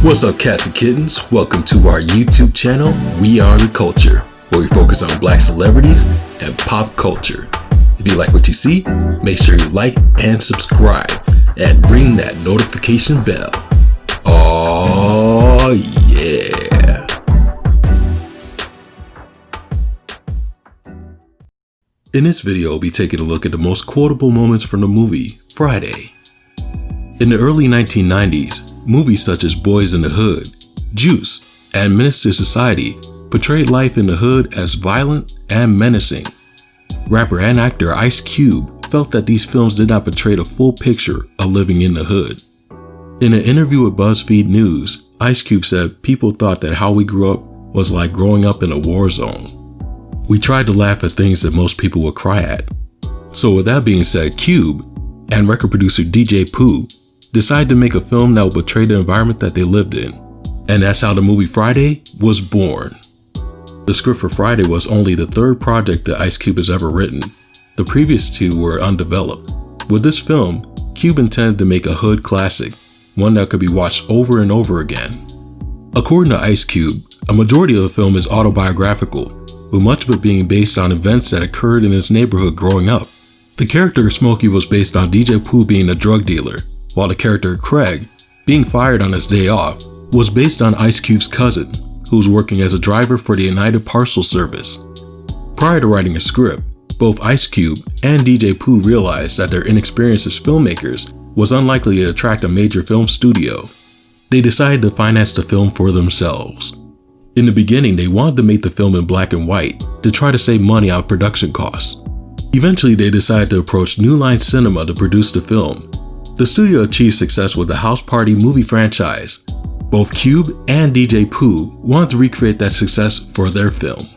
What's up, cats and kittens? Welcome to our YouTube channel, We Are The Culture, where we focus on black celebrities and pop culture. If you like what you see, make sure you like and subscribe, and ring that notification bell. Oh yeah! In this video, we'll be taking a look at the most quotable moments from the movie Friday. In the early 1990s, movies such as Boys in the Hood, Juice, and Menace to Society portrayed life in the hood as violent and menacing. Rapper and actor Ice Cube felt that these films did not portray the full picture of living in the hood. In an interview with BuzzFeed News, Ice Cube said people thought that how we grew up was like growing up in a war zone. We tried to laugh at things that most people would cry at. So with that being said, Cube and record producer DJ Pooh decided to make a film that would portray the environment that they lived in. And that's how the movie Friday was born. The script for Friday was only the third project that Ice Cube has ever written. The previous two were undeveloped. With this film, Cube intended to make a hood classic, one that could be watched over and over again. According to Ice Cube, a majority of the film is autobiographical, with much of it being based on events that occurred in his neighborhood growing up. The character Smokey was based on DJ Pooh being a drug dealer, while the character Craig, being fired on his day off, was based on Ice Cube's cousin, who was working as a driver for the United Parcel Service. Prior to writing a script, both Ice Cube and DJ Pooh realized that their inexperience as filmmakers was unlikely to attract a major film studio. They decided to finance the film for themselves. In the beginning, they wanted to make the film in black and white to try to save money on production costs. Eventually, they decided to approach New Line Cinema to produce the film. The studio achieved success with the House Party movie franchise. Both Cube and DJ Pooh wanted to recreate that success for their film.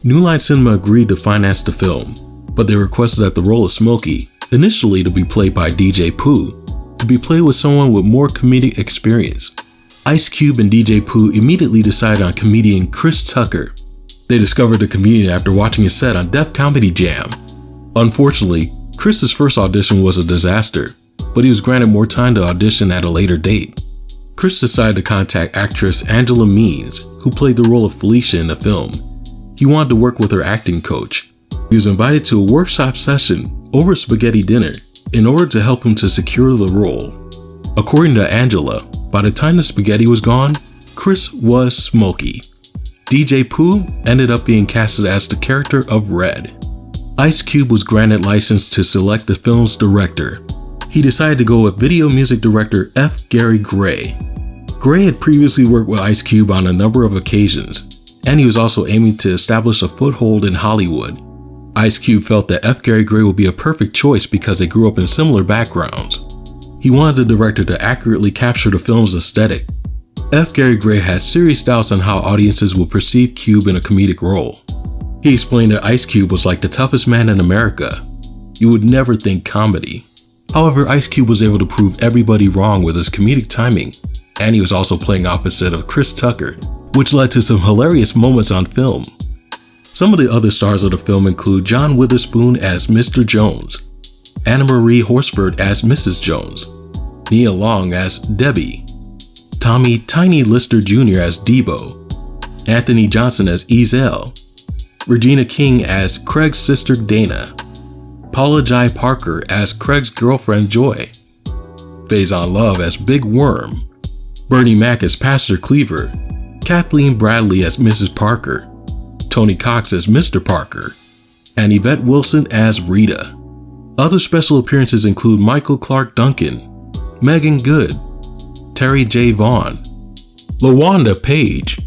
New Line Cinema agreed to finance the film, but they requested that the role of Smokey, initially to be played by DJ Pooh, to be played with someone with more comedic experience. Ice Cube and DJ Pooh immediately decided on comedian Chris Tucker. They discovered the comedian after watching his set on Def Comedy Jam. Unfortunately, Chris's first audition was a disaster, but he was granted more time to audition at a later date. Chris decided to contact actress Angela Means, who played the role of Felicia in the film. He wanted to work with her acting coach. He was invited to a workshop session over spaghetti dinner in order to help him to secure the role. According to Angela, by the time the spaghetti was gone, Chris was Smokey. DJ Pooh ended up being casted as the character of Red. Ice Cube was granted license to select the film's director. He decided to go with video music director F. Gary Gray. Gray had previously worked with Ice Cube on a number of occasions, and he was also aiming to establish a foothold in Hollywood. Ice Cube felt that F. Gary Gray would be a perfect choice because they grew up in similar backgrounds. He wanted the director to accurately capture the film's aesthetic. F. Gary Gray had serious doubts on how audiences would perceive Cube in a comedic role. He explained that Ice Cube was like the toughest man in America. You would never think comedy. However, Ice Cube was able to prove everybody wrong with his comedic timing, and he was also playing opposite of Chris Tucker, which led to some hilarious moments on film. Some of the other stars of the film include John Witherspoon as Mr. Jones, Anna Marie Horsford as Mrs. Jones, Nia Long as Debbie, Tommy Tiny Lister Jr. as Deebo, Anthony Johnson as Ezal, Regina King as Craig's sister Dana, Paula Jai Parker as Craig's girlfriend Joy, Faizon Love as Big Worm, Bernie Mac as Pastor Cleaver, Kathleen Bradley as Mrs. Parker, Tony Cox as Mr. Parker, and Yvette Wilson as Rita. Other special appearances include Michael Clarke Duncan, Meagan Good, Terri J. Vaughn, Lawanda Page,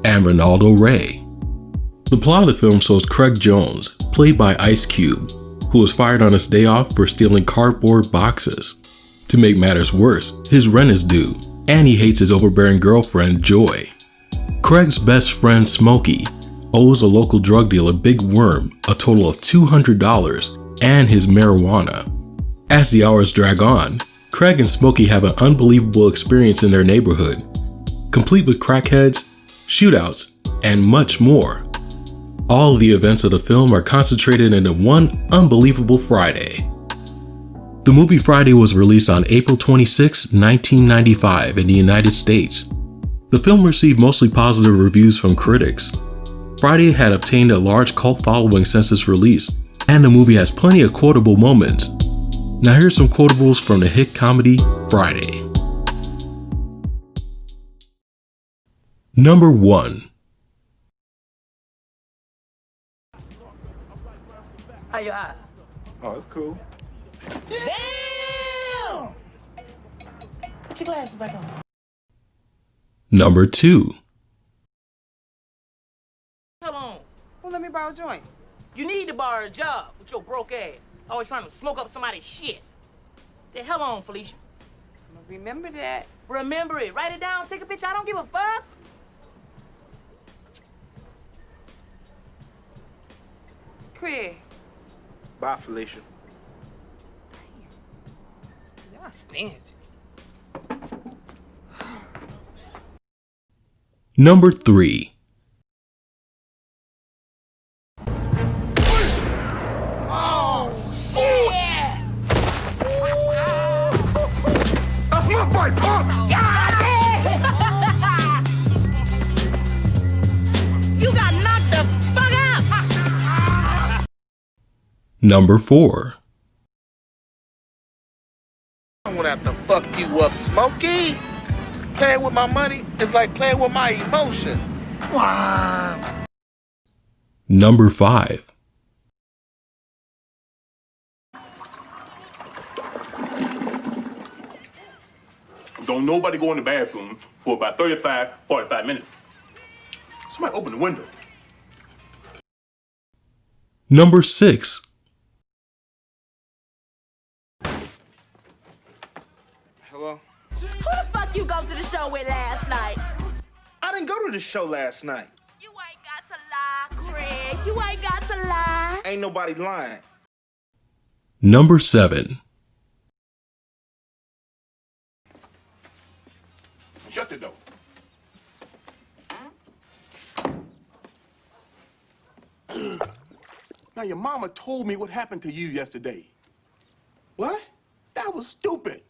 and Reynaldo Rey. The plot of the film shows Craig Jones, played by Ice Cube, who was fired on his day off for stealing cardboard boxes. To make matters worse, his rent is due, and he hates his overbearing girlfriend, Joy. Craig's best friend, Smokey, owes a local drug dealer, Big Worm, a total of $200 and his marijuana. As the hours drag on, Craig and Smokey have an unbelievable experience in their neighborhood, complete with crackheads, shootouts, and much more. All of the events of the film are concentrated into one unbelievable Friday. The movie Friday was released on April 26, 1995 in the United States. The film received mostly positive reviews from critics. Friday had obtained a large cult following since its release, and the movie has plenty of quotable moments. Now here's some quotables from the hit comedy Friday. Number 1. How you hot? Oh, it's cool. Damn! Put your glasses back on. Number 2. Come on. Well, let me borrow a joint. You need to borrow a job with your broke ass. Always trying to smoke up somebody's shit. The hell on, Felicia. I'm gonna remember that. Remember it. Write it down. Take a picture. I don't give a fuck. Craig. Bye, Felicia. Y'all stingy. Number 3. Oh, shit! That's my bike, punk! You got knocked the fuck out! Number 4. I won't have to fuck you up, Smokey. Playing with my money is like playing with my emotions. Number 5. Don't nobody go in the bathroom for about 45 minutes. Somebody open the window. Number 6. Hello? Who the fuck you go to the show with last night? I didn't go to the show last night. You ain't got to lie, Craig. You ain't got to lie. Ain't nobody lying. Number 7. Shut the door. Now, your mama told me what happened to you yesterday. What? That was stupid.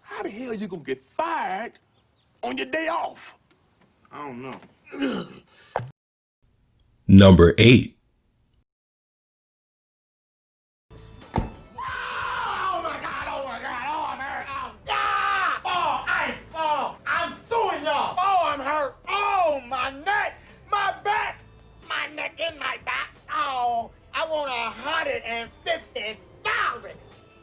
How the hell you gonna get fired on your day off? I don't know. Number 8. Oh my God, oh my God, oh I'm hurt, oh, ah! Oh, I'm suing y'all. Oh, I'm hurt. Oh, my neck, my back, my neck and my back. Oh, I want 150,000.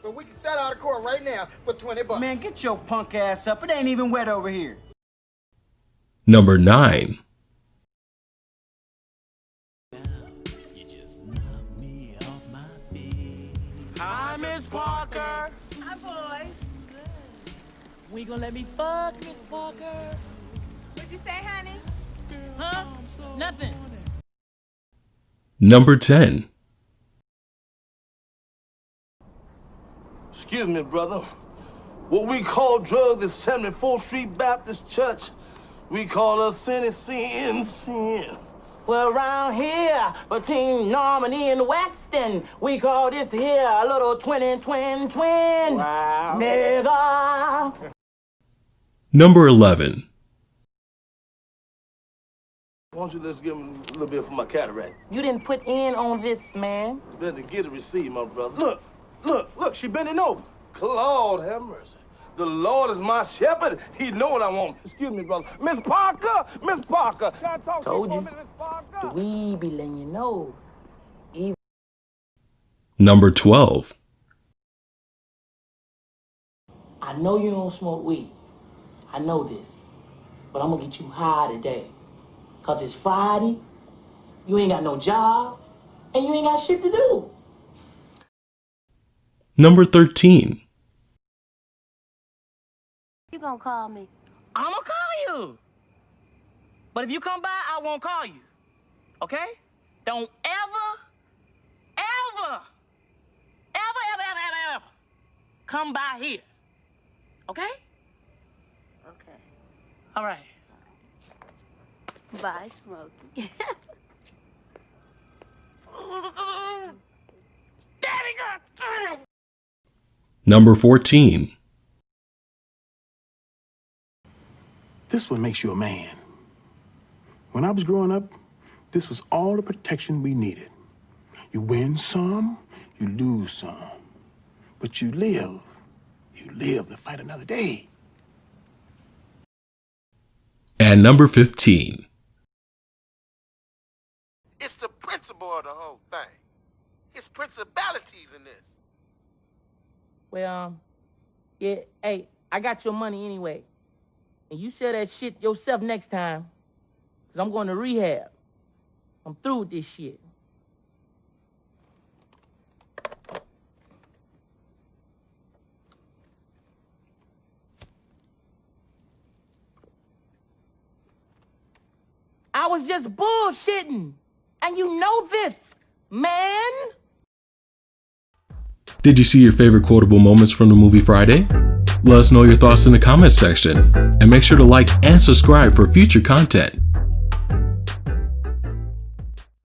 But we can set out of court right now for 20 bucks. Man, get your punk ass up. It ain't even wet over here. Number 9. Hi, Miss Parker. Hi, boy. We gonna let me fuck, Miss Parker? What'd you say, honey? Huh? Nothing. Number 10. Excuse me, brother. What we call drugs at 74th Street Baptist Church, we call us sin. Well, around here, between Normandy and Weston, we call this here a little twin. Wow. Nigga. Number 11. Why don't you let's give him a little bit for my cataract? You didn't put in on this, man. Better get a receipt, my brother. Look, she bending over. Lord have mercy. The Lord is my shepherd. He know what I want. Excuse me, brother. Miss Parker! Can I talk Told to you you. for a minute, Miss Parker? We be letting you know. Number 12. I know you don't smoke weed. I know this. But I'm gonna get you high today. Cause it's Friday, you ain't got no job, and you ain't got shit to do. Number 13. You gonna call me? I'm gonna call you. But if you come by, I won't call you. Okay? Don't ever come by here. Okay? Okay. All right. Bye, Smokey. Daddy, God. Number 14. This what makes you a man. When I was growing up, this was all the protection we needed. You win some, you lose some. But you live to fight another day. And number 15. It's the principle of the whole thing. It's principalities in this. Well, yeah, hey, I got your money anyway. And you say that shit yourself next time. Because I'm going to rehab. I'm through with this shit. I was just bullshitting. And you know this, man. Did you see your favorite quotable moments from the movie Friday? Let us know your thoughts in the comments section. And make sure to like and subscribe for future content.